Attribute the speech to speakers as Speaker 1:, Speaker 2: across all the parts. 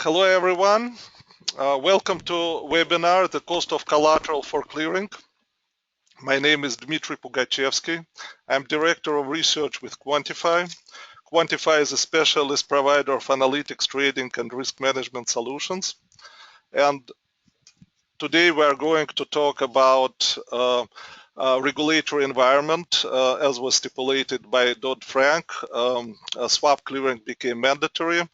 Speaker 1: Hello everyone, welcome to webinar, The Cost of Collateral for Clearing. My name is Dmitry Pugachevsky. I'm Director of Research with Quantifi. Quantifi is a specialist provider of analytics, trading and risk management solutions. And today we are going to talk about regulatory environment. As was stipulated by Dodd-Frank, swap clearing became mandatory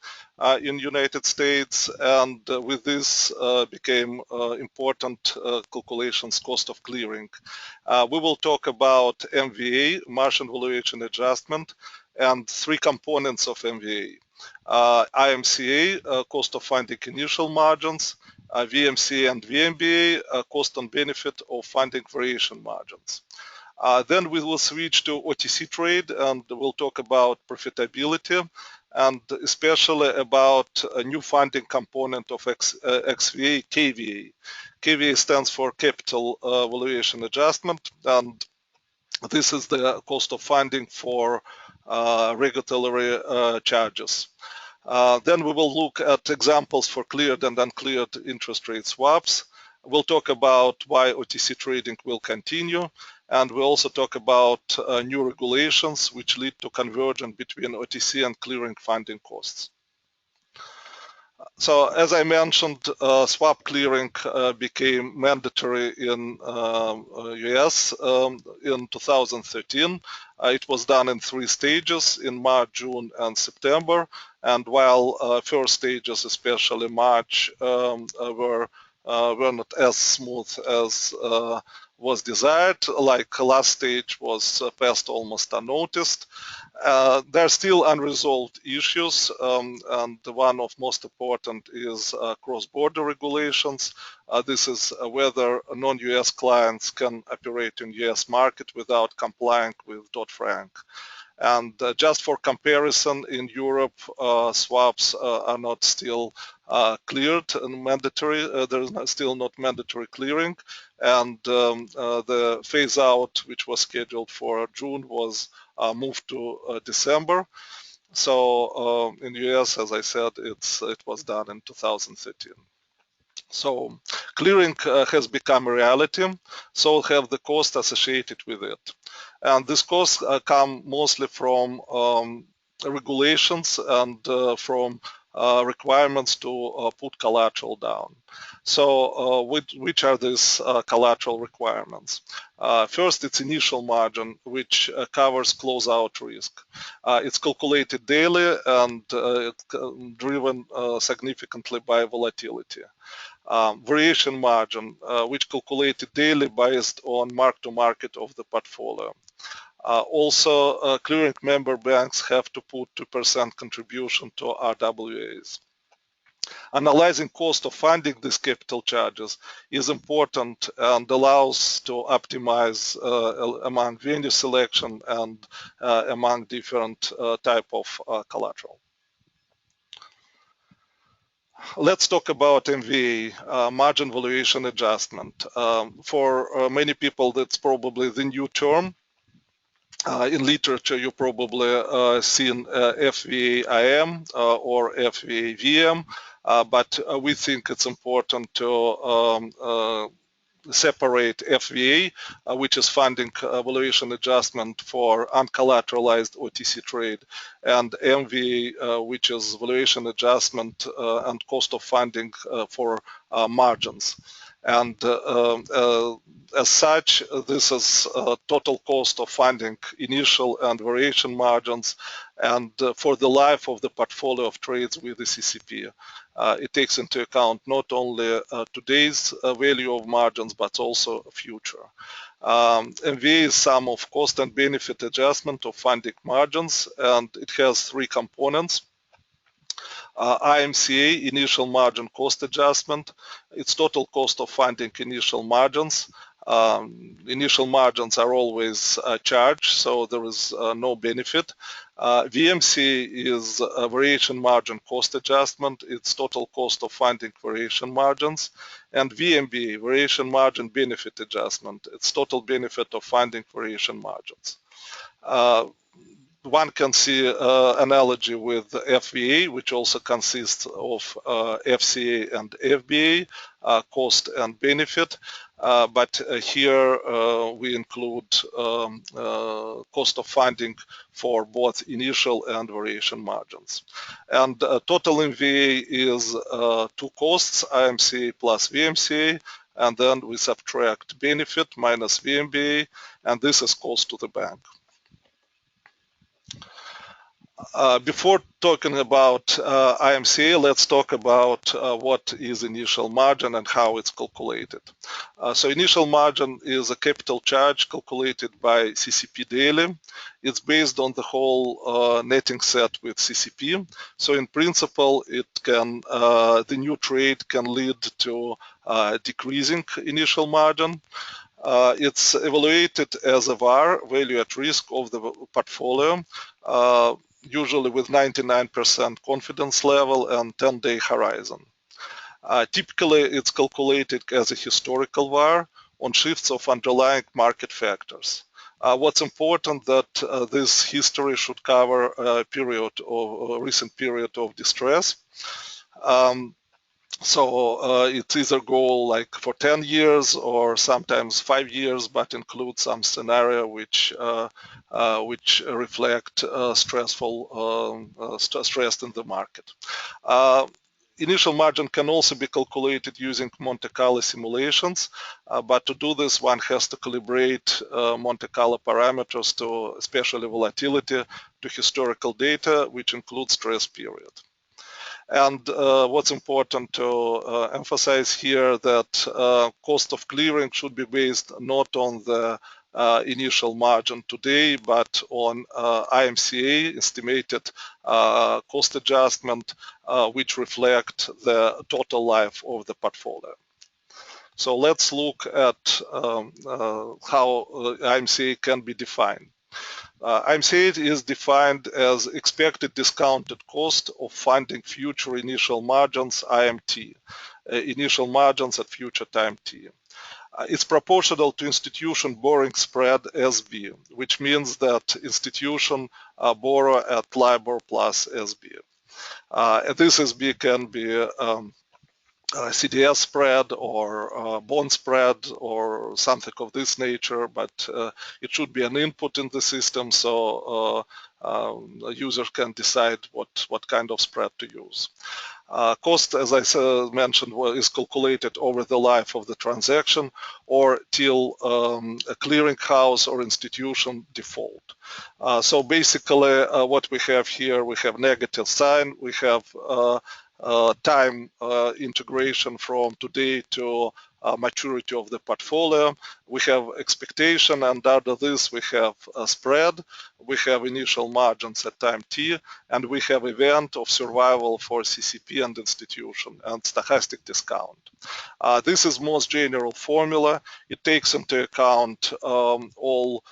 Speaker 1: in United States, and with this became important calculations cost of clearing. We will talk about MVA, margin valuation adjustment, and three components of MVA. IMCA, cost of funding initial margins, VMCA and VMBA, cost and benefit of funding variation margins. Then we will switch to OTC trade and we'll talk about profitability and especially about a new funding component of XVA, KVA. KVA stands for Capital Valuation Adjustment, and this is the cost of funding for regulatory charges. Then we will look at examples for cleared and uncleared interest rate swaps. We'll talk about why OTC trading will continue, and we'll also talk about new regulations which lead to convergence between OTC and clearing funding costs. So as I mentioned, swap clearing became mandatory in US in 2013. It was done in three stages, in March, June, and September. And while first stages, especially March, were not as smooth as was desired, like last stage was passed almost unnoticed. There are still unresolved issues, and one of most important is cross-border regulations. This is whether non-US clients can operate in US market without complying with Dodd-Frank. And just for comparison, in Europe, swaps are not still cleared and mandatory. There is still not mandatory clearing, and the phase out, which was scheduled for June, was moved to December. So in the US, as I said, it was done in 2013. So clearing has become a reality, so have the costs associated with it. And these costs come mostly from regulations and from requirements to put collateral down. So which are these collateral requirements? First, it's initial margin, which covers closeout risk. It's calculated daily and it's driven significantly by volatility. Variation margin, which calculated daily based on mark-to-market of the portfolio. Also, clearing member banks have to put 2% contribution to RWAs. Analyzing cost of funding these capital charges is important and allows to optimize among venue selection and among different type of collateral. Let's talk about MVA, margin valuation adjustment. For many people, that's probably the new term. In literature, you probably seen FVA-IM or FVA-VM, but we think it's important to separate FVA, which is funding valuation adjustment for uncollateralized OTC trade, and MVA, which is valuation adjustment and cost of funding for margins. And as such, this is total cost of funding initial and variation margins, and for the life of the portfolio of trades with the CCP. It takes into account not only today's value of margins, but also future. MVA is sum of cost and benefit adjustment of funding margins, and it has three components. IMCA, initial margin cost adjustment, it's total cost of funding initial margins. Initial margins are always charged, so there is no benefit. VMCA is a variation margin cost adjustment. It's total cost of funding variation margins. And VMBA, variation margin benefit adjustment. It's total benefit of funding variation margins. one can see analogy with FVA, which also consists of FCA and FBA, cost and benefit. But here we include cost of funding for both initial and variation margins. And total MVA is two costs, IMCA plus VMCA, and then we subtract benefit minus VMBA, and this is cost to the bank. Before talking about IMCA, let's talk about what is initial margin and how it's calculated. So initial margin is a capital charge calculated by CCP daily. It's based on the whole netting set with CCP. So in principle, it can the new trade can lead to decreasing initial margin. It's evaluated as a VAR, value at risk of the portfolio, usually with 99% confidence level and 10-day horizon. Typically, it's calculated as a historical VAR on shifts of underlying market factors. What's important that this history should cover a recent period of distress. So it's either go like for 10 years or sometimes 5 years, but include some scenario which reflect stress in the market. Initial margin can also be calculated using Monte Carlo simulations, but to do this, one has to calibrate Monte Carlo parameters to especially volatility to historical data, which includes stress period. And what's important to emphasize here that cost of clearing should be based not on the initial margin today, but on IMCA estimated cost adjustment, which reflect the total life of the portfolio. So let's look at how IMCA can be defined. IMCA is defined as expected discounted cost of funding future initial margins, IMT, initial margins at future time T. It's proportional to institution borrowing spread SB, which means that institution borrow at LIBOR plus SB. This SB can be CDS spread or bond spread or something of this nature, but it should be an input in the system so users can decide what kind of spread to use. Cost, as I mentioned, is calculated over the life of the transaction or till a clearinghouse or institution default. So basically what we have here, we have negative sign, we have time integration from today to maturity of the portfolio. We have expectation, and under this we have a spread, we have initial margins at time T, and we have event of survival for CCP and institution and stochastic discount. This is most general formula. It takes into account all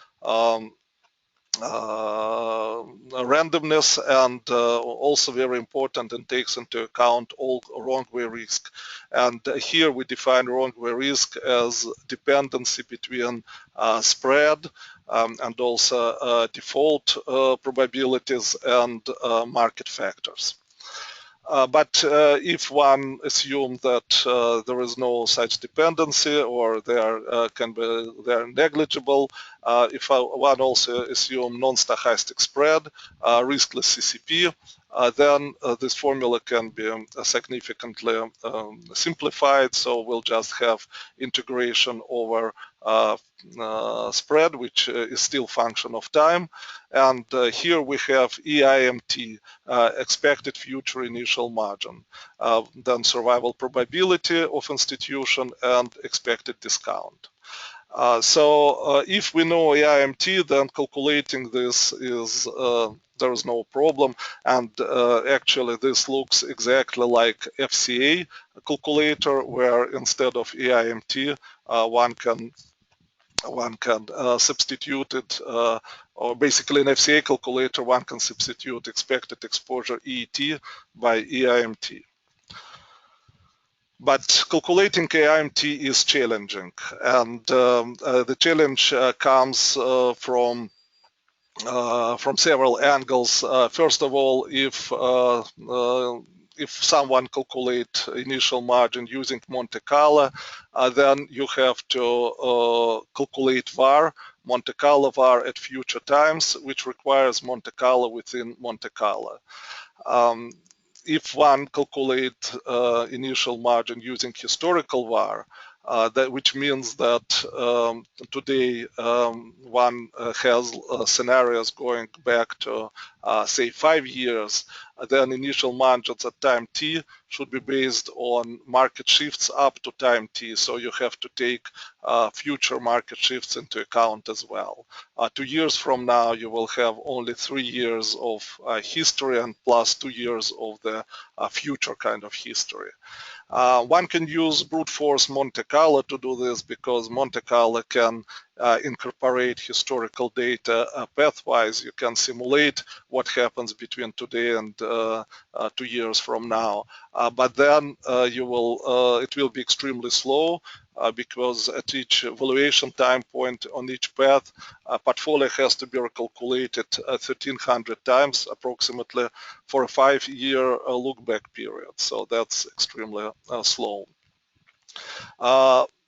Speaker 1: randomness and also very important and takes into account all wrong way risk. And here we define wrong way risk as dependency between spread and also default probabilities and market factors. But if one assumes that there is no such dependency or they are negligible, if one also assumes non-stochastic spread, riskless CCP, then this formula can be significantly simplified. So we'll just have integration over spread, which is still function of time. And here we have EIMT, expected future initial margin, then survival probability of institution and expected discount. So if we know EIMT, then calculating this is there is no problem, and actually this looks exactly like FCA calculator, where instead of EIMT one can substitute it, or basically in FCA calculator one can substitute expected exposure EET by EIMT. But calculating EIMT is challenging, and the challenge comes from from several angles. First of all, if someone calculate initial margin using Monte Carlo, then you have to calculate VAR, Monte Carlo VAR at future times, which requires Monte Carlo within Monte Carlo. If one calculate initial margin using historical VAR, which means that today one has scenarios going back to say 5 years, then initial margins at time t should be based on market shifts up to time t. So you have to take future market shifts into account as well. 2 years from now, you will have only 3 years of history and plus 2 years of the future kind of history. One can use brute force Monte Carlo to do this because Monte Carlo can incorporate historical data pathwise. You can simulate what happens between today and 2 years from now. But then it will be extremely slow because at each valuation time point on each path, portfolio has to be recalculated 1,300 times approximately for a 5-year look-back period. So that's extremely slow.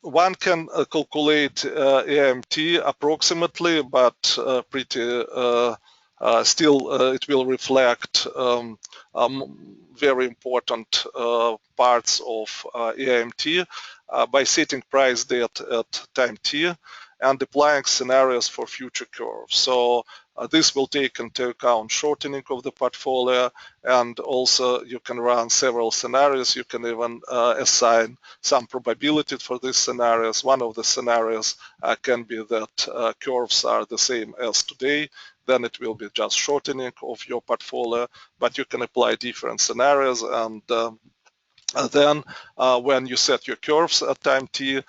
Speaker 1: One can calculate AMT approximately, but still it will reflect very important parts of AMT by setting price date at time t and applying scenarios for future curves. So this will take into account shortening of the portfolio, and also you can run several scenarios. You can even assign some probability for these scenarios. One of the scenarios can be that curves are the same as today. Then it will be just shortening of your portfolio, but you can apply different scenarios, and then when you set your curves at time t,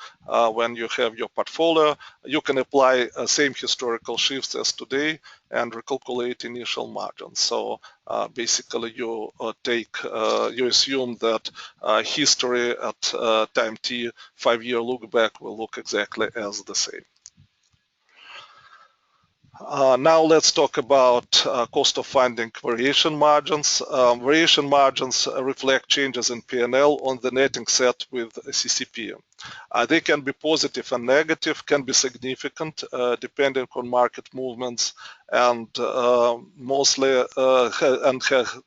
Speaker 1: when you have your portfolio, you can apply same historical shifts as today and recalculate initial margins. So basically you assume that history at time t, 5-year look back will look exactly as the same. Now let's talk about cost of funding variation margins. Variation margins reflect changes in P&L on the netting set with CCP. They can be positive and negative, can be significant depending on market movements, and mostly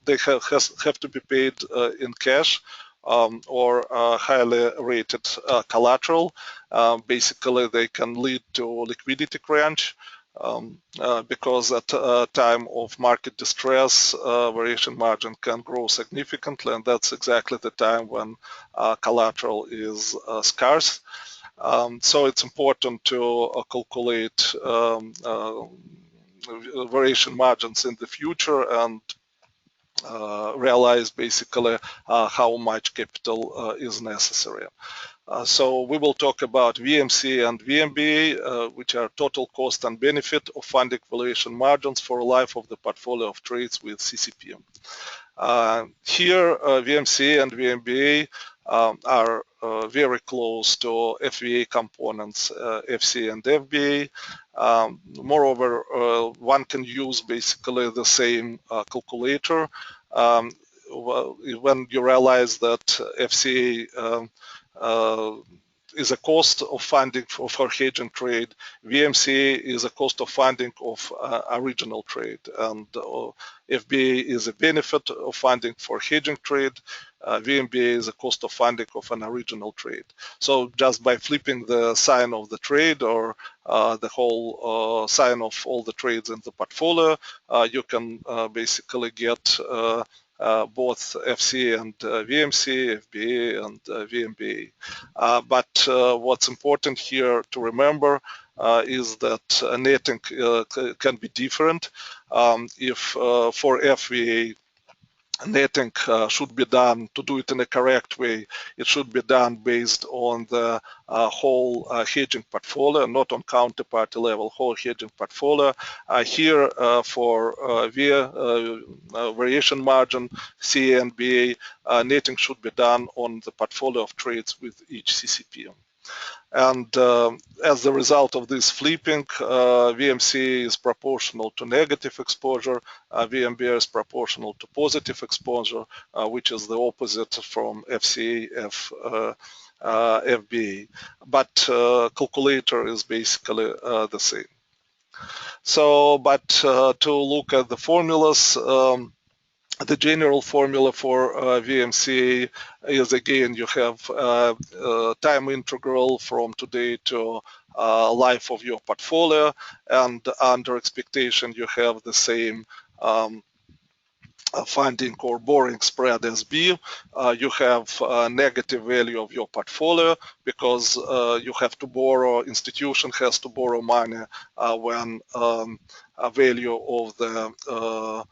Speaker 1: they have to be paid in cash or highly rated collateral. Basically, they can lead to liquidity crunch. Because at a time of market distress, variation margin can grow significantly, and that's exactly the time when collateral is scarce. So it's important to calculate variation margins in the future and realize basically how much capital is necessary. So we will talk about VMCA and VMBA, which are total cost and benefit of funding valuation margins for life of the portfolio of trades with CCP. Here, VMCA and VMBA are very close to FVA components, FCA and FBA. Moreover, one can use basically the same calculator. When you realize that FCA is a cost of funding for hedging trade, VMCA is a cost of funding of original trade, and FBA is a benefit of funding for hedging trade. VMBA is a cost of funding of an original trade. So just by flipping the sign of the trade or the whole sign of all the trades in the portfolio, you can basically get both FCA and VMCA, FBA and VMBA. But what's important here to remember is that netting can be different. If for FVA, netting should be done, to do it in a correct way, it should be done based on the whole hedging portfolio, not on counterparty level, whole hedging portfolio. Here for variation margin, CA and BA, netting should be done on the portfolio of trades with each CCP. And as a result of this flipping, VMCA is proportional to negative exposure, VMBA is proportional to positive exposure, which is the opposite from FCA, FBA. But calculator is basically the same. So, but to look at the formulas, the general formula for VMCA is, again, you have time integral from today to life of your portfolio, and under expectation you have the same funding or borrowing spread as B. You have a negative value of your portfolio because you have to borrow, institution has to borrow money when a value of the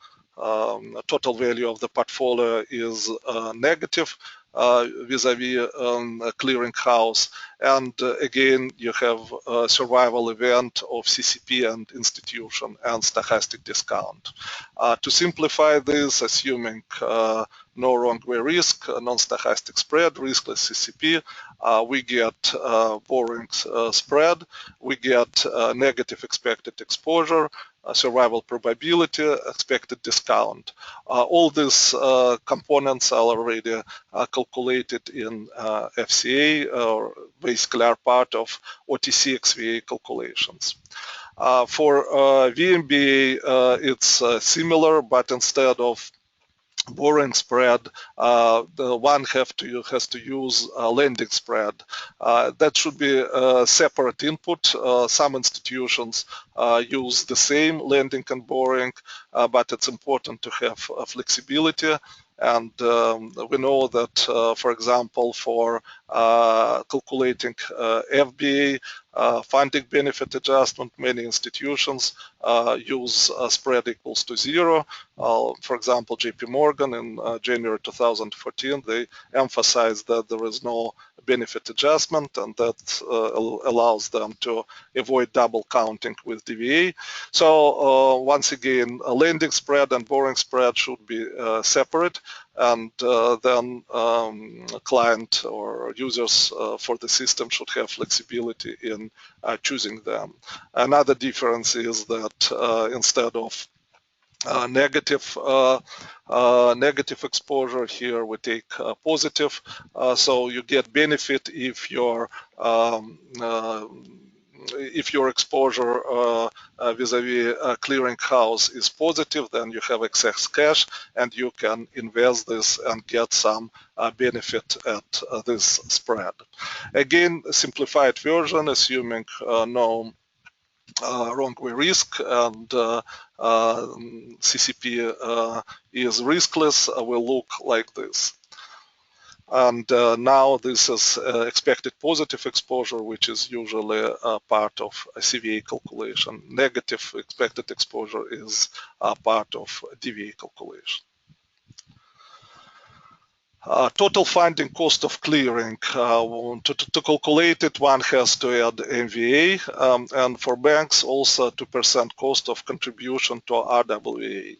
Speaker 1: total value of the portfolio is negative vis-a-vis a clearing house. And again, you have a survival event of CCP and institution and stochastic discount. To simplify this, assuming no wrong way risk, non-stochastic spread, riskless CCP, we get borrowing spread, we get negative expected exposure, survival probability, expected discount. All these components are already calculated in FCA, or basically are part of OTC XVA calculations. For VMBA, it's similar, but instead of borrowing spread, the one has to use a lending spread. That should be a separate input. Some institutions use the same lending and borrowing, but it's important to have flexibility. And we know that, for example, for calculating FBA, funding benefit adjustment, many institutions use spread equals to 0. For example, JP Morgan in January 2014, they emphasized that there is no benefit adjustment, and that allows them to avoid double counting with DVA. So once again, a lending spread and borrowing spread should be separate, and then client or users for the system should have flexibility in choosing them. Another difference is that instead of negative exposure, here we take positive, so you get benefit if your exposure vis-a-vis a clearing house is positive, then you have excess cash and you can invest this and get some benefit at this spread. Again, a simplified version, assuming no wrong way risk and CCP is riskless, will look like this. And now this is expected positive exposure, which is usually a part of a CVA calculation. Negative expected exposure is a part of DVA calculation. Total funding cost of clearing. To calculate it, one has to add MVA, and for banks also 2% cost of contribution to RWA.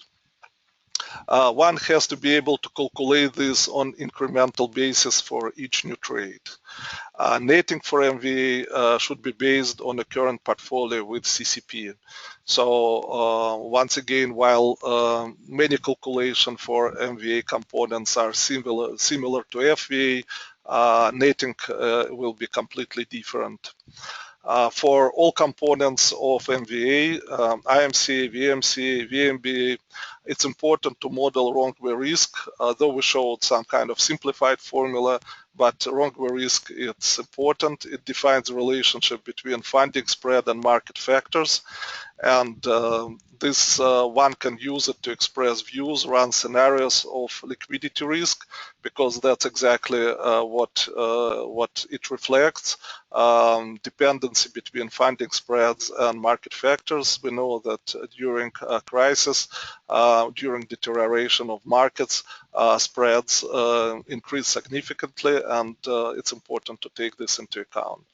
Speaker 1: One has to be able to calculate this on incremental basis for each new trade. Netting for MVA should be based on a current portfolio with CCP. So once again, while many calculations for MVA components are similar to FVA, netting will be completely different. For all components of MVA, IMCA, VMCA, VMBA, it's important to model wrong way risk, though we showed some kind of simplified formula, but wrong way risk, it's important. It defines the relationship between funding spread and market factors, and this one can use it to express views, run scenarios of liquidity risk, because that's exactly what it reflects. Dependency between funding spreads and market factors. We know that during a crisis, during deterioration of markets, spreads increase significantly, and it's important to take this into account.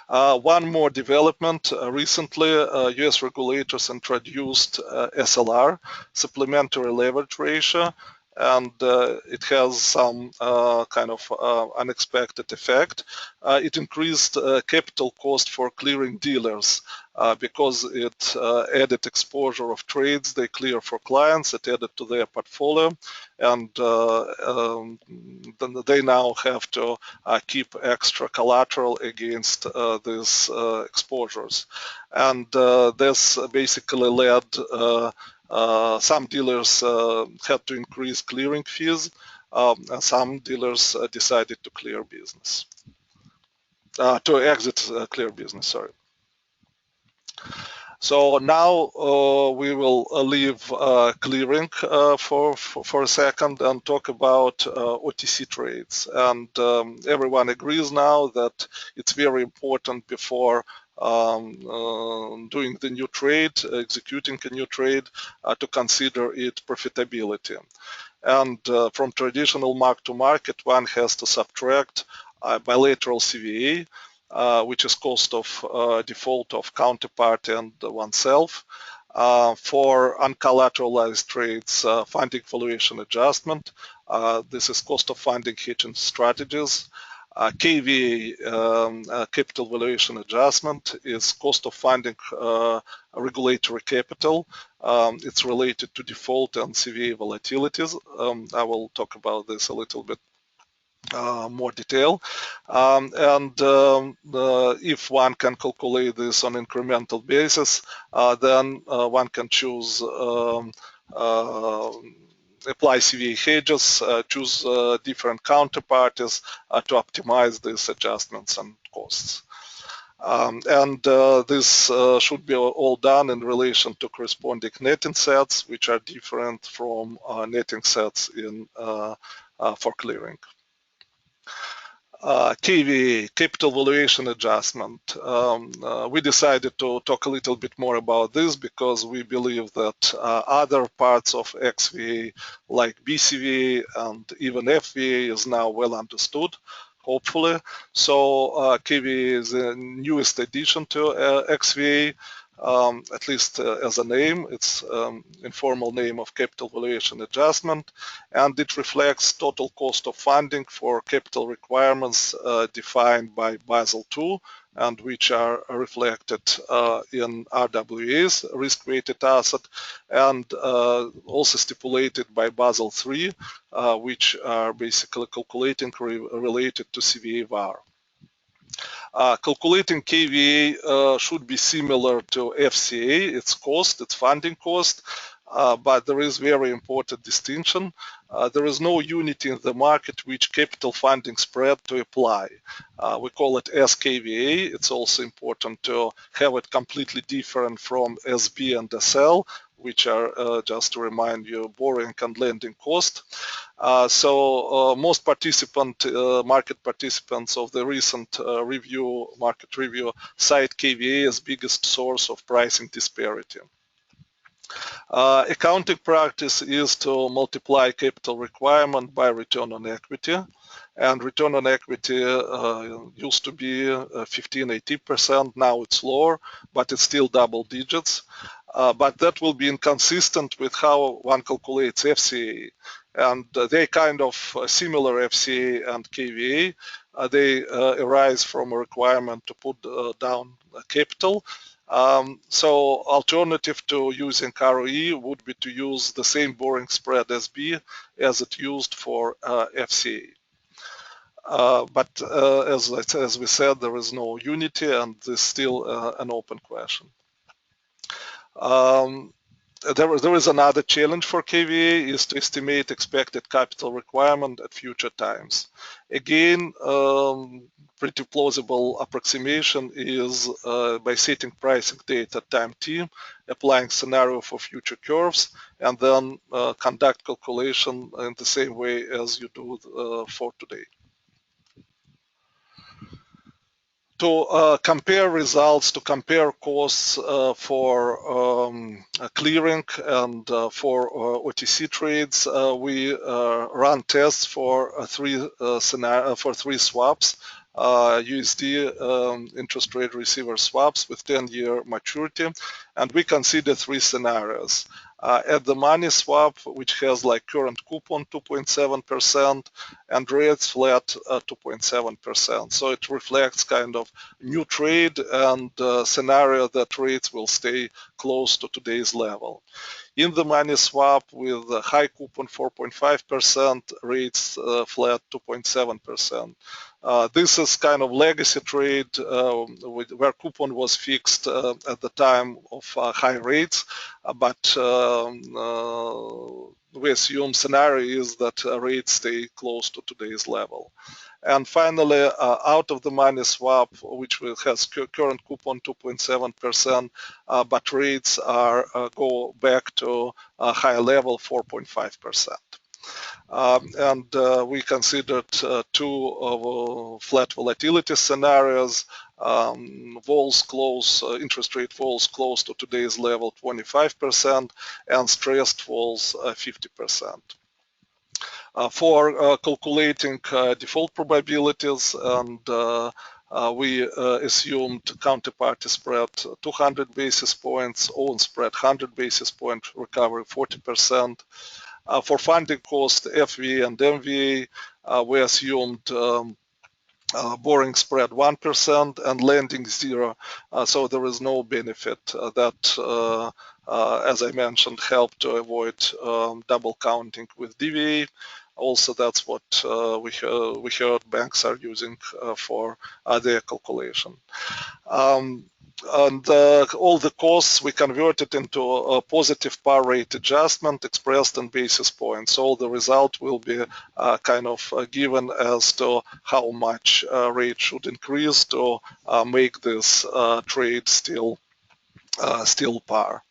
Speaker 1: One more development. Recently, US regulators introduced SLR, supplementary leverage ratio, and it has some kind of unexpected effect. It increased capital cost for clearing dealers because it added exposure of trades they clear for clients. It added to their portfolio, and they now have to keep extra collateral against these exposures. And this basically led some dealers had to increase clearing fees, and some dealers decided to clear business, to exit clear business, sorry. So now we will leave clearing for a second and talk about OTC trades. And everyone agrees now that it's very important before doing the new trade, executing a new trade, to consider its profitability. And from traditional mark-to-market, one has to subtract bilateral CVA, which is cost of default of counterparty and oneself. For uncollateralized trades, funding valuation adjustment. This is cost of funding hedging strategies. KVA, capital valuation adjustment, is cost of funding regulatory capital. It's related to default and CVA volatilities. I will talk about this a little bit more detail. If one can calculate this on incremental basis, then one can choose apply CVA hedges, choose different counterparties to optimize these adjustments and costs. This should be all done in relation to corresponding netting sets, which are different from netting sets in for clearing. KVA, capital valuation adjustment. We decided to talk a little bit more about this because we believe that other parts of XVA, like BCVA and even FVA, is now well understood, hopefully. So KVA is the newest addition to XVA. At least as a name, it's informal name of capital valuation adjustment, and it reflects total cost of funding for capital requirements defined by Basel II, and which are reflected in RWAs, risk-weighted asset, and also stipulated by Basel III, which are basically calculating related to CVA VaR. Calculating KVA should be similar to FCA, its cost, its funding cost, but there is very important distinction. There is no unity in the market which capital funding spread to apply. We call it SKVA. It's also important to have it completely different from SB and SL, which are, just to remind you, borrowing and lending cost. Most market participants of the recent market review cite KVA as biggest source of pricing disparity. Accounting practice is to multiply capital requirement by return on equity, and return on equity used to be 15–18%. Now it's lower, but it's still double digits. But that will be inconsistent with how one calculates FCA, and they kind of similar FCA and KVA. They arise from a requirement to put down capital. So alternative to using ROE would be to use the same borrowing spread SB as it used for FCA. But as we said, there is no unity, and this is still an open question. There is another challenge for KVA, is to estimate expected capital requirement at future times. Again, pretty plausible approximation is by setting pricing date at time t, applying scenario for future curves, and then conduct calculation in the same way as you do for today. To compare results, to compare costs for clearing and for OTC trades, we run tests for three swaps, USD interest rate receiver swaps with 10-year maturity, and we consider three scenarios. At the money swap, which has like current coupon 2.7% and rates flat 2.7%. So it reflects kind of new trade and scenario that rates will stay close to today's level. In the money swap with a high coupon 4.5%, rates flat 2.7%. This is kind of legacy trade where coupon was fixed at the time of high rates, but we assume scenario is that rates stay close to today's level. And finally, out of the money swap, which has current coupon 2.7%, but rates are go back to a high level 4.5%. And we considered two flat volatility scenarios. Vols close, interest rate falls close to today's level 25%, and stressed falls 50%. For calculating default probabilities, and we assumed counterparty spread 200 basis points, own spread 100 basis point, recovery 40%. For funding cost, FVA and MVA, we assumed borrowing spread 1% and lending 0, so there is no benefit that, as I mentioned, help to avoid double counting with DVA. Also, that's what we heard banks are using for their calculation. And all the costs we converted into a positive par rate adjustment expressed in basis points. So the result will be kind of given as to how much rate should increase to make this trade still par.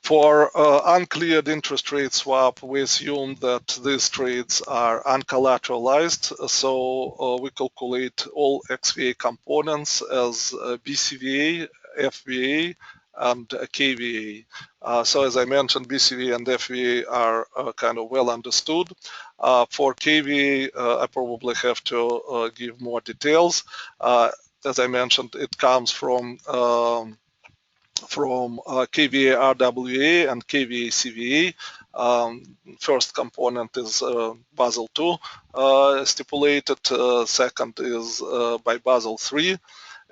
Speaker 1: For uncleared interest rate swap, we assume that these trades are uncollateralized, so we calculate all XVA components as BCVA, FVA, and KVA. So as I mentioned, BCVA and FVA are kind of well understood. For KVA, I probably have to give more details. As I mentioned, it comes from KVA RWA and KVA CVA. First component is Basel II stipulated, second is by Basel III.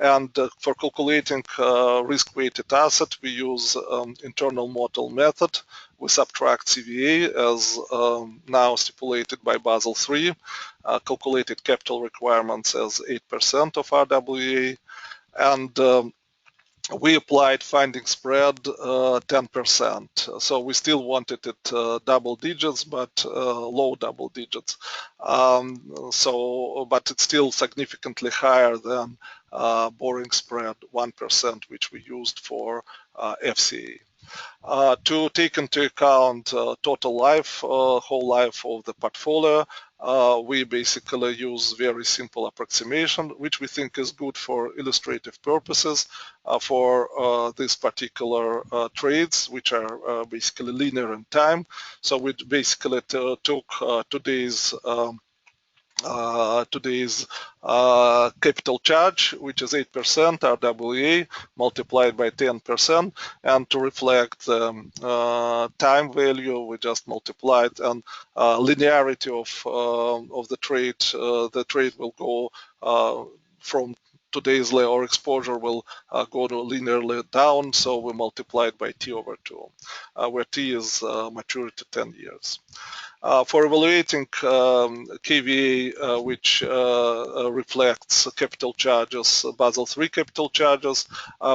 Speaker 1: And for calculating risk-weighted asset, we use internal model method. We subtract CVA as now stipulated by Basel III, calculated capital requirements as 8% of RWA, and we applied funding spread 10%. So we still wanted it double digits, but low double digits. But it's still significantly higher than borrowing spread 1%, which we used for FCA. To take into account total life, whole life of the portfolio, we basically use very simple approximation, which we think is good for illustrative purposes for these particular trades, which are basically linear in time. So we basically took today's capital charge, which is 8% RWA, multiplied by 10%, and to reflect the time value, we just multiplied, and linearity of the trade will go from today's level, or exposure will go to linearly down, so we multiplied by T/2, where T is maturity 10 years. For evaluating KVA, which reflects capital charges, Basel III capital charges,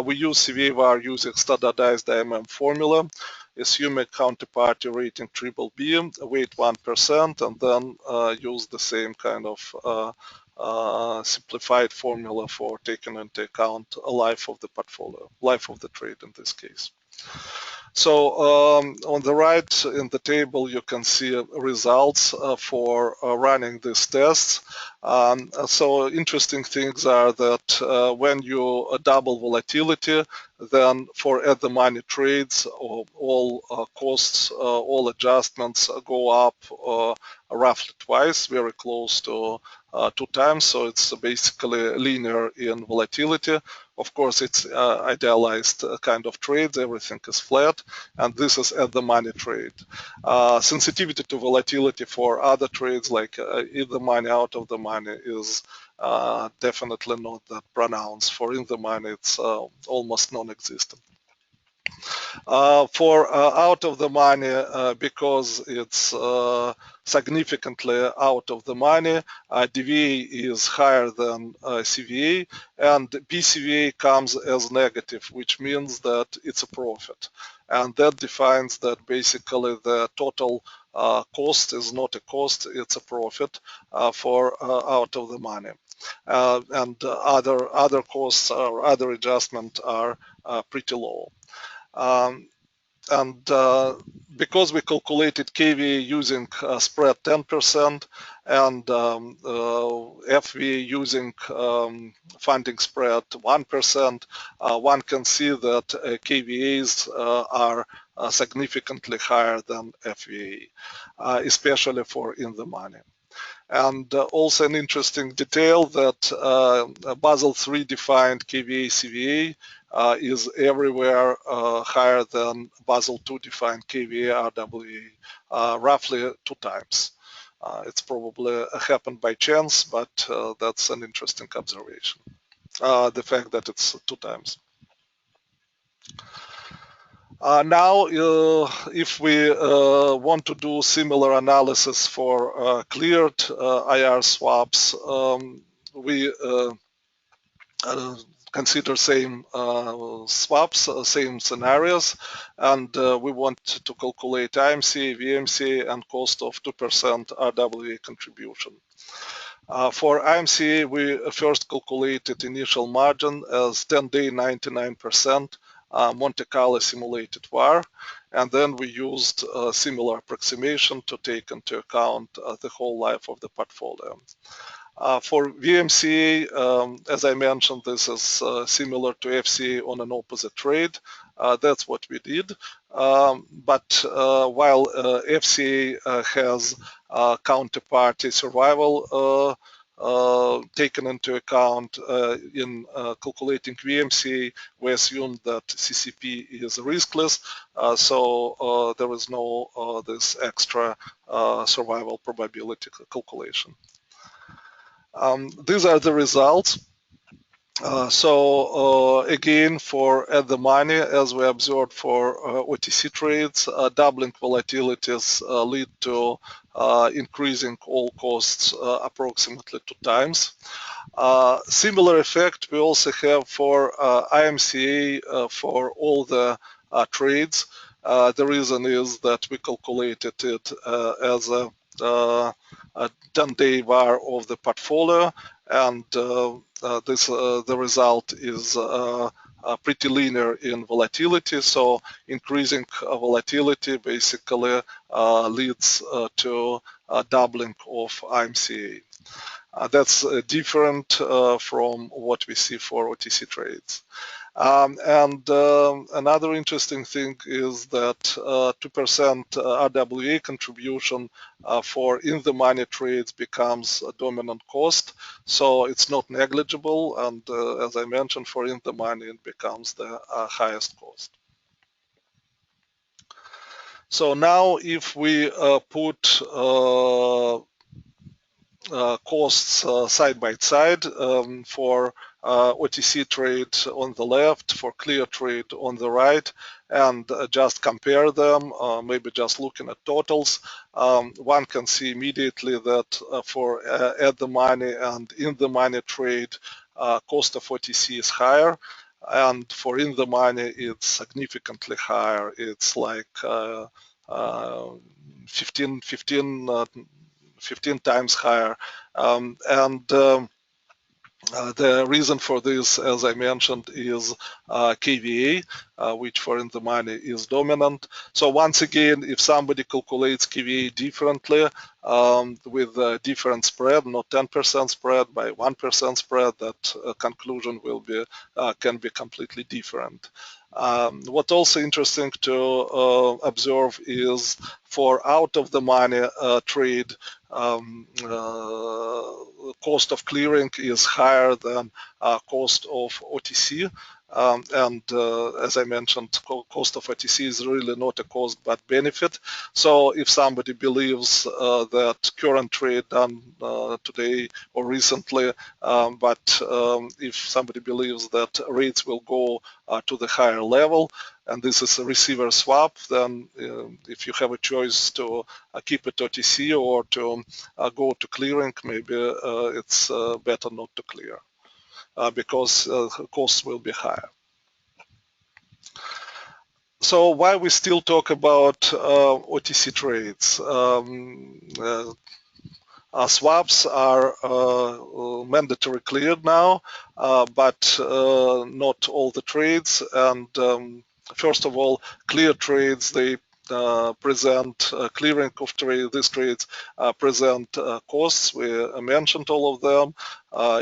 Speaker 1: we use CVA VaR using standardized IMM formula, assuming counterparty rating BBB, weight 1%, and then use the same kind of simplified formula for taking into account a life of the portfolio, life of the trade in this case. So on the right in the table, you can see results for running these tests. So interesting things are that when you double volatility, then for at the money trades, all costs, all adjustments go up roughly twice, very close to 2 times. So it's basically linear in volatility. Of course, it's idealized kind of trades. Everything is flat, and this is at the money trade. Sensitivity to volatility for other trades like in the money, out of the money is definitely not that pronounced. For in the money, it's almost non-existent. For out of the money, because it's significantly out of the money, DVA is higher than CVA, and PCVA comes as negative, which means that it's a profit. And that defines that basically the total cost is not a cost, it's a profit for out of the money. And other costs or other adjustments are pretty low. And because we calculated KVA using spread 10% and FVA using funding spread 1%, one can see that KVAs are significantly higher than FVA, especially for in the money. And also an interesting detail that Basel III defined KVA CVA is everywhere higher than Basel II defined KVA RWA, roughly 2 times. It's probably happened by chance, but that's an interesting observation. The fact that it's 2 times. Now, if we want to do similar analysis for cleared IR swaps, we consider same swaps, same scenarios, and we want to calculate IMCA, VMCA, and cost of 2% RWA contribution. For IMCA, we first calculated initial margin as 10-day 99%. Monte Carlo simulated VAR, and then we used a similar approximation to take into account the whole life of the portfolio. For VMCA, as I mentioned, this is similar to FCA on an opposite trade. That's what we did. But while FCA has counterparty survival taken into account in calculating VMCA, we assume that CCP is riskless, so there is no this extra survival probability calculation. These are the results. Again, for at the money, as we observed for OTC trades, doubling volatilities lead to increasing all costs approximately 2 times. Similar effect we also have for IMCA for all the trades. The reason is that we calculated it as a 10-day VAR of the portfolio, and the result is pretty linear in volatility. So increasing volatility basically leads to a doubling of IMCA. That's different from what we see for OTC trades. Another interesting thing is that 2% RWA contribution for in-the-money trades becomes a dominant cost, so it's not negligible, and as I mentioned, for in-the-money it becomes the highest cost. So now if we put costs side by side for OTC trade on the left, for clear trade on the right, and just compare them, maybe just looking at totals, one can see immediately that for at the money and in the money trade, cost of OTC is higher, and for in the money it's significantly higher. It's like 15 times higher, the reason for this, as I mentioned, is KVA, which for in the money is dominant. So once again, if somebody calculates KVA differently with a different spread, not 10% spread by 1% spread, that conclusion will be can be completely different. What also interesting to observe is for out of the money trade, cost of clearing is higher than cost of OTC. As I mentioned, cost of OTC is really not a cost but benefit. So if somebody believes that current trade done today or recently, but if somebody believes that rates will go to the higher level, and this is a receiver swap, then if you have a choice to keep it OTC or to go to clearing, maybe it's better not to clear because costs will be higher. So why we still talk about OTC trades? Swaps are mandatory cleared now, but not all the trades. And first of all, clear trades, they present clearing of trade. These trades present costs. We mentioned all of them.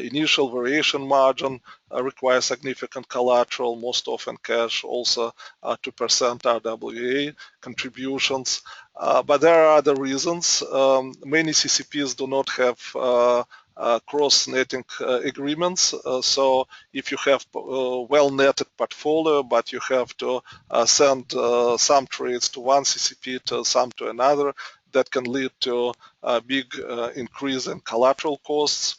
Speaker 1: Initial variation margin requires significant collateral, most often cash, also 2% RWA contributions. But there are other reasons. Many CCPs do not have cross-netting agreements. So if you have a well-netted portfolio, but you have to send some trades to one CCP, to some to another, that can lead to a big increase in collateral costs.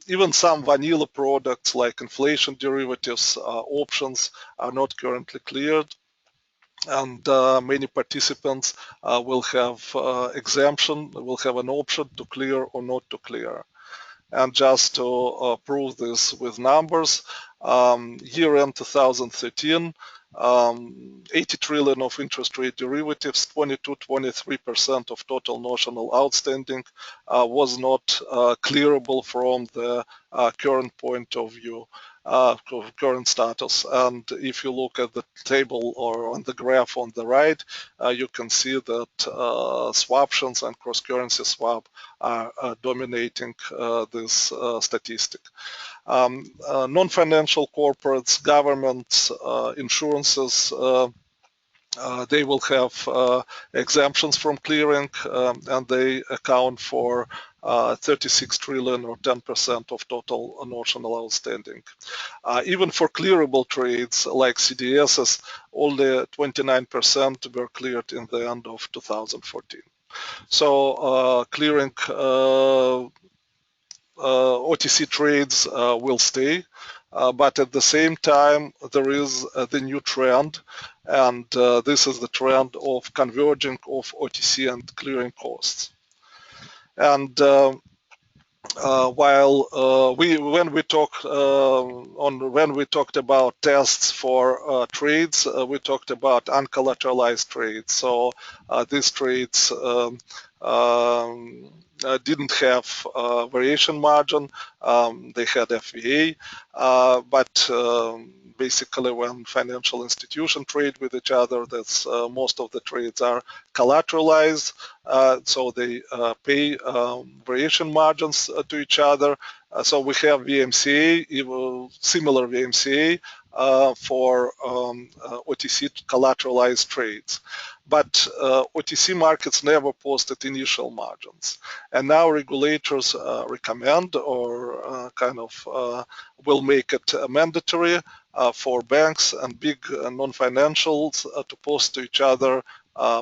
Speaker 1: Even some vanilla products like inflation derivatives, options are not currently cleared. And many participants will have exemption, will have an option to clear or not to clear. And just to prove this with numbers, year-end 2013, 80 trillion of interest rate derivatives, 22-23% of total notional outstanding was not clearable from the current point of view. Current status. And if you look at the table or on the graph on the right, you can see that swaptions and cross-currency swap are dominating this statistic. Non-financial corporates, governments, insurances, they will have exemptions from clearing, and they account for 36 trillion or 10% of total notional outstanding. Even for clearable trades like CDSs, only 29% were cleared in the end of 2014. So clearing OTC trades will stay, but at the same time there is the new trend, and this is the trend of converging of OTC and clearing costs. And while when we talked about tests for trades, we talked about uncollateralized trades. So these trades didn't have variation margin. They had FVA, but basically when financial institutions trade with each other, that's most of the trades are collateralized, so they pay variation margins to each other. So we have VMCA, similar VMCA for OTC collateralized trades. But OTC markets never posted initial margins. And now regulators recommend or will make it mandatory for banks and big non-financials to post to each other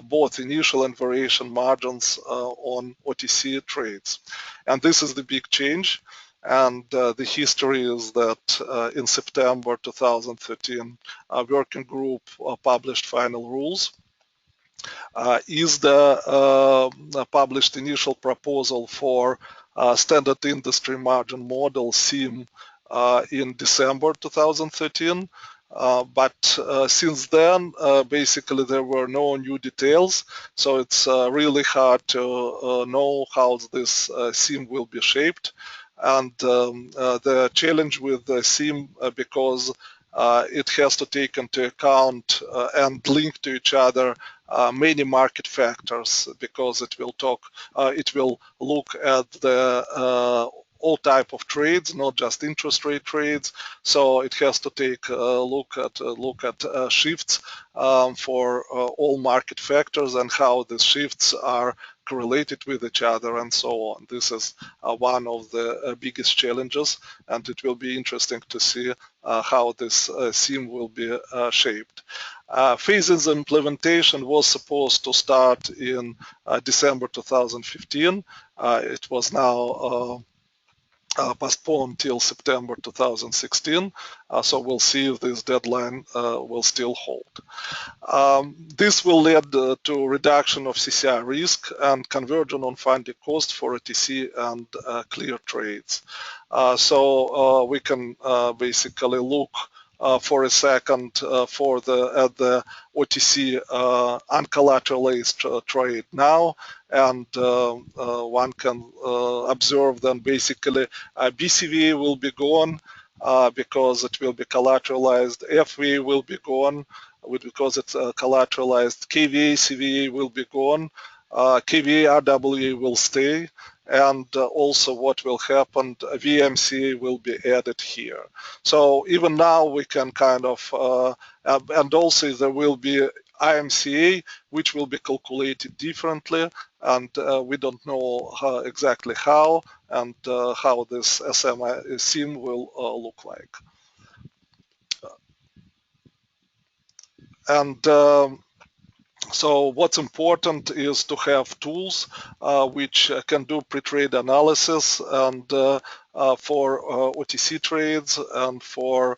Speaker 1: both initial and variation margins on OTC trades. And this is the big change. And the history is that in September 2013, a working group published final rules. Is the published initial proposal for standard industry margin model SIM in December 2013. But since then, basically there were no new details, so it's really hard to know how this SIM will be shaped. And the challenge with the SIM, because it has to take into account and link to each other many market factors, because it will look at the all type of trades, not just interest rate trades. So it has to take a look at shifts for all market factors and how the shifts are correlated with each other and so on. This is one of the biggest challenges, and it will be interesting to see how this theme will be shaped. Phases implementation was supposed to start in December 2015. It was now postponed till September 2016. So we'll see if this deadline will still hold. This will lead to reduction of CCI risk and conversion on funding cost for OTC and clear trades. So we can basically look for a second at the OTC uncollateralized trade now, and one can observe then basically BCV will be gone because it will be collateralized, FV will be gone because it's collateralized, KVA, CVA will be gone, KVA, RWA will stay, and also what will happen, VMCA will be added here. So even now we can kind of, and also there will be IMCA, which will be calculated differently, and we don't know exactly how and how this SMI scheme will look like. And so what's important is to have tools which can do pre-trade analysis and for OTC trades and for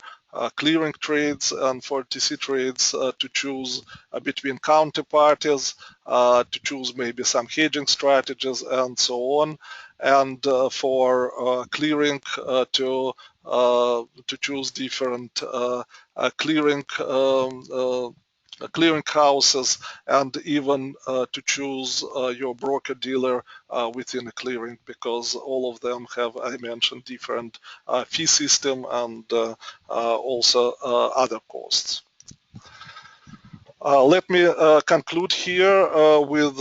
Speaker 1: clearing trades and for OTC trades to choose between counterparties, to choose maybe some hedging strategies and so on, and for clearing to choose different clearing houses, and even to choose your broker dealer within a clearing, because all of them have, I mentioned, different fee system and also other costs. Let me conclude here with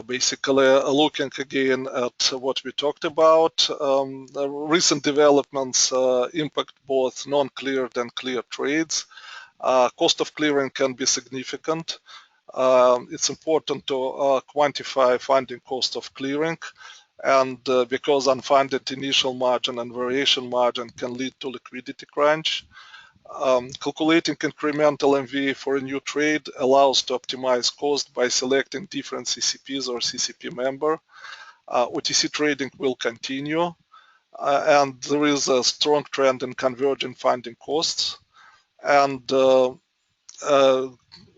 Speaker 1: basically looking again at what we talked about. Recent developments impact both non-cleared and cleared trades. Cost of clearing can be significant. It's important to quantify funding cost of clearing, and because unfunded initial margin and variation margin can lead to liquidity crunch. Calculating incremental MVA for a new trade allows to optimize cost by selecting different CCPs or CCP member. OTC trading will continue, and there is a strong trend in converging funding costs, and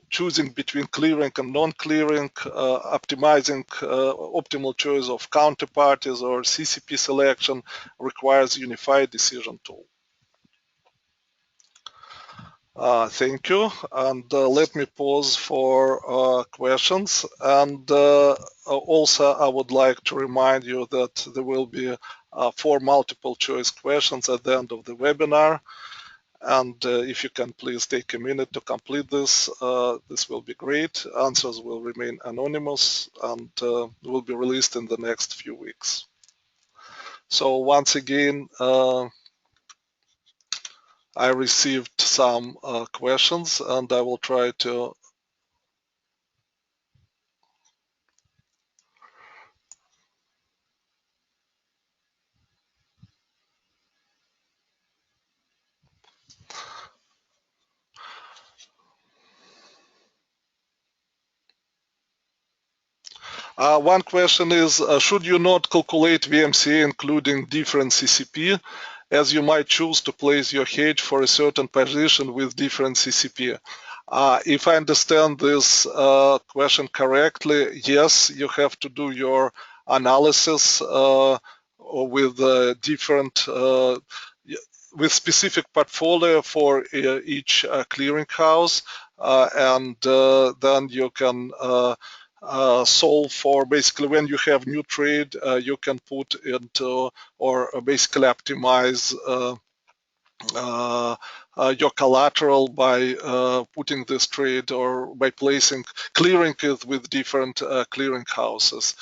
Speaker 1: choosing between clearing and non-clearing, optimizing optimal choice of counterparties or CCP selection requires unified decision tool. Thank you, and let me pause for questions. And also I would like to remind you that there will be 4 multiple choice questions at the end of the webinar. And if you can please take a minute to complete this, this will be great. Answers will remain anonymous and will be released in the next few weeks. So once again, I received some questions, and I will try to one question is, should you not calculate VMCA including different CCP, as you might choose to place your hedge for a certain position with different CCP? If I understand this question correctly, yes, you have to do your analysis with different, with specific portfolio for each clearing house, and then you can solve for basically when you have new trade, you can put into or basically optimize your collateral by putting this trade or by clearing it with different clearing houses.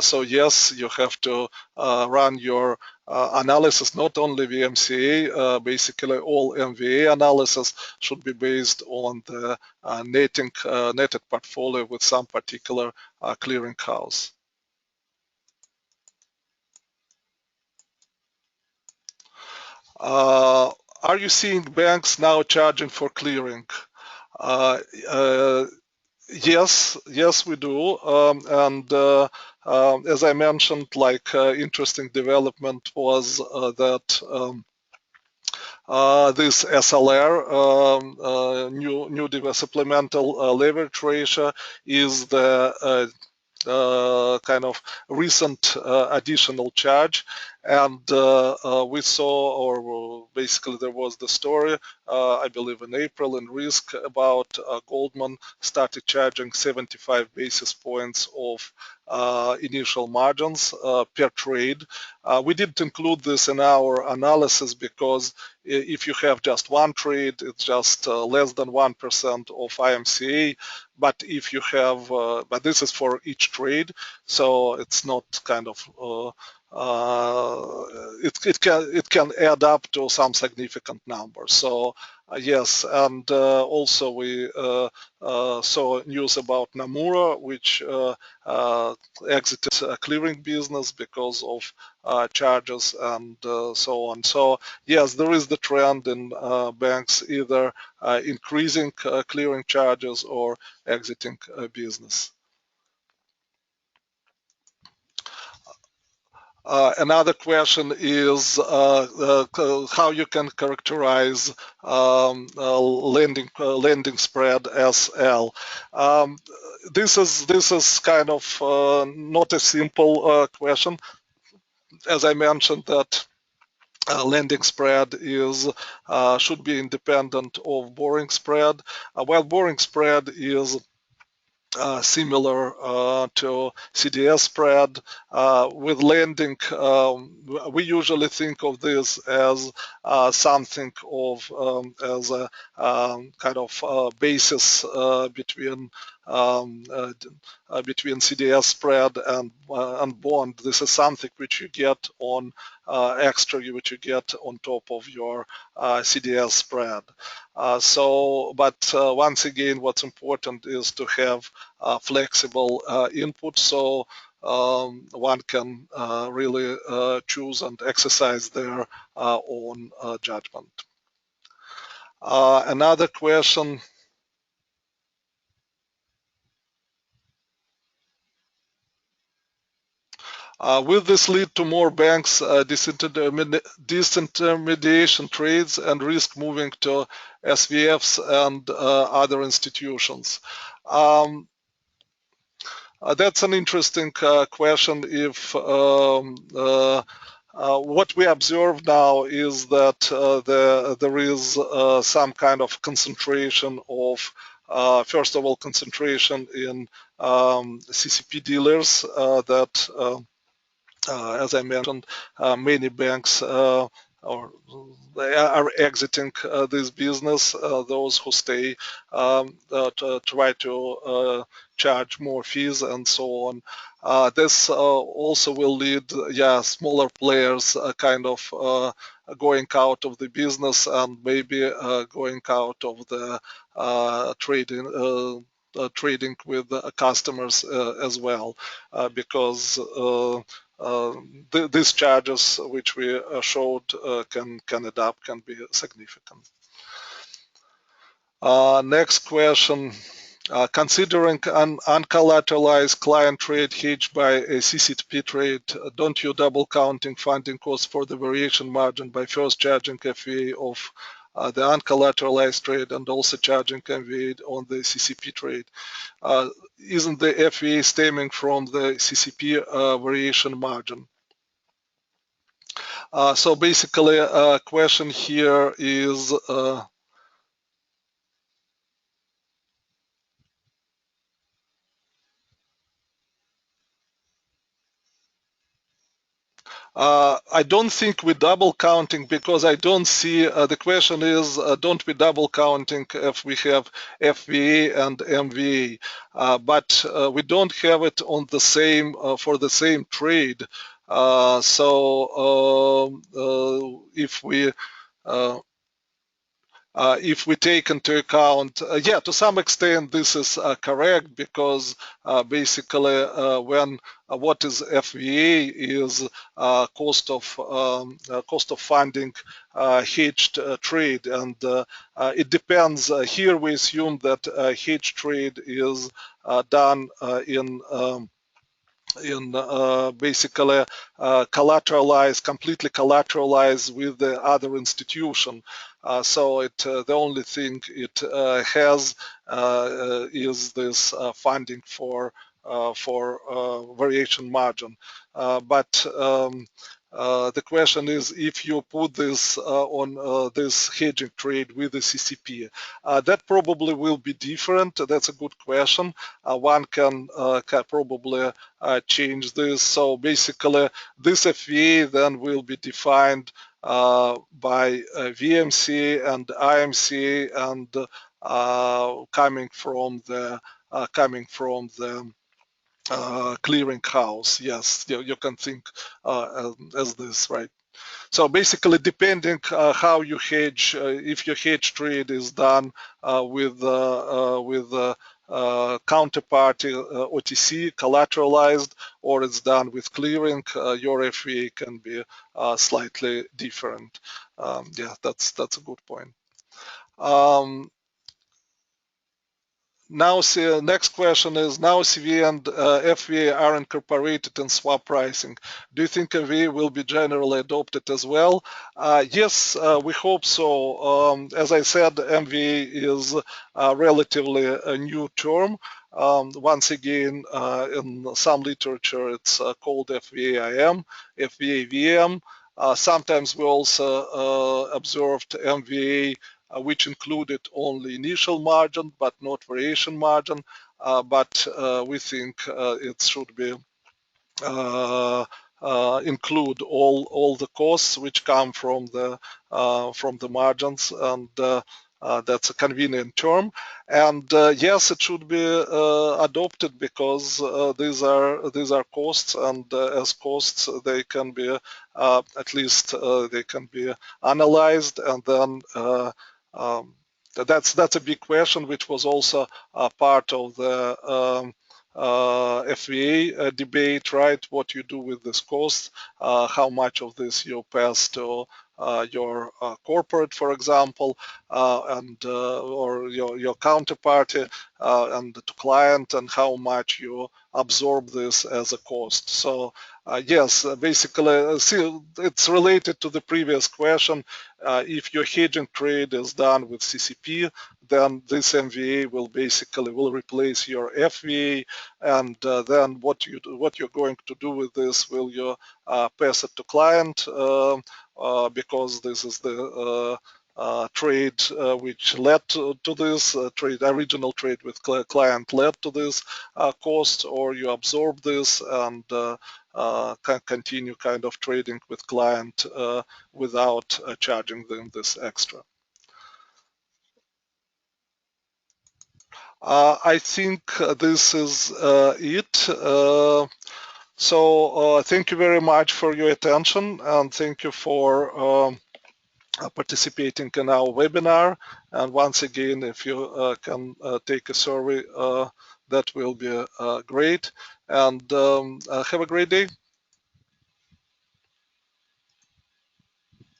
Speaker 1: So yes, you have to run your analysis, not only VMCA, basically all MVA analysis should be based on the netted portfolio with some particular clearing house. Are you seeing banks now charging for clearing? Uh, uh, yes, we do. As I mentioned, interesting development was that this SLR, new supplemental leverage ratio, is the kind of recent additional charge, and we saw, or basically there was the story, I believe in April in Risk, about Goldman started charging 75 basis points of initial margins per trade. We didn't include this in our analysis because if you have just one trade, it's just less than 1% of IMCA. But if you have, but this is for each trade, so it's not kind of, it can add up to some significant numbers. So yes, and also we saw news about Nomura, which exited a clearing business because of charges and so on. So yes, there is the trend in banks either increasing clearing charges or exiting a business. Another question is how you can characterize lending spread SL. This is kind of not a simple question. As I mentioned, that lending spread is should be independent of borrowing spread. While borrowing spread is similar to CDS spread. With lending, we usually think of this as something of as a kind of basis between CDS spread and bond. This is something which you get on extra, which you get on top of your CDS spread. But once again, what's important is to have flexible input, so one can really choose and exercise their own judgment. Another question. Will this lead to more banks disintermediation trades and risk moving to SVFs and other institutions? That's an interesting question. If what we observe now is that there is some kind of concentration of, first of all, concentration in CCP dealers that as I mentioned, many banks they are exiting this business. Those who stay try to charge more fees and so on. This also will lead, smaller players kind of going out of the business and maybe going out of the trading with customers as well, because these charges which we showed can adapt, can be significant. Next question. Considering an uncollateralized client trade hedged by a CCP trade, don't you double counting funding costs for the variation margin by first charging FVA of the uncollateralized trade and also charging MVA on the CCP trade? Isn't the FVA stemming from the CCP variation margin? So basically, a question here is I don't think we're double counting because I don't see, the question is, don't we double counting if we have FVA and MVA, but we don't have it on the same, for the same trade. If we take into account, yeah, to some extent this is correct, because basically when what is FVA is cost of funding hedged trade, and it depends. Here we assume that hedged trade is done in basically completely collateralized with the other institution. So the only thing it has is this funding for variation margin. But the question is, if you put this on this hedging trade with the CCP, that probably will be different. That's a good question. One can probably change this. So basically, this FVA then will be defined by VMCA and IMCA, and coming from the clearing house. Yes, you can think as this, right? So basically, depending how you hedge, if your hedge trade is done with counterparty OTC collateralized, or it's done with clearing, your FVA can be slightly different. Yeah, that's a good point. Now, next question is, now CVA and FVA are incorporated in swap pricing. Do you think MVA will be generally adopted as well? Yes, we hope so. As I said, MVA is relatively a new term. Once again, in some literature, it's called FVA-IM, FVA-VM. Sometimes we also observed MVA which included only initial margin but not variation margin, but we think it should be include all the costs which come from the margins, and that's a convenient term. And yes, it should be adopted, because these are costs, and as costs they can be at least they can be analyzed, and then that's a big question, which was also part of the FVA debate, right? What you do with this cost, how much of this you pass to your corporate, for example, and or your counterparty, and to client, and how much you absorb this as a cost. So yes, basically, see, it's related to the previous question. If your hedging trade is done with CCP, then this MVA will basically replace your FVA, and then what you're going to do with this? Will you pass it to client, because this is the trade which led to this original trade with client led to this cost, or you absorb this and can continue kind of trading with client without charging them this extra. I think this is it. So thank you very much for your attention, and thank you for participating in our webinar. And once again, if you can take a survey, that will be great. And have a great day.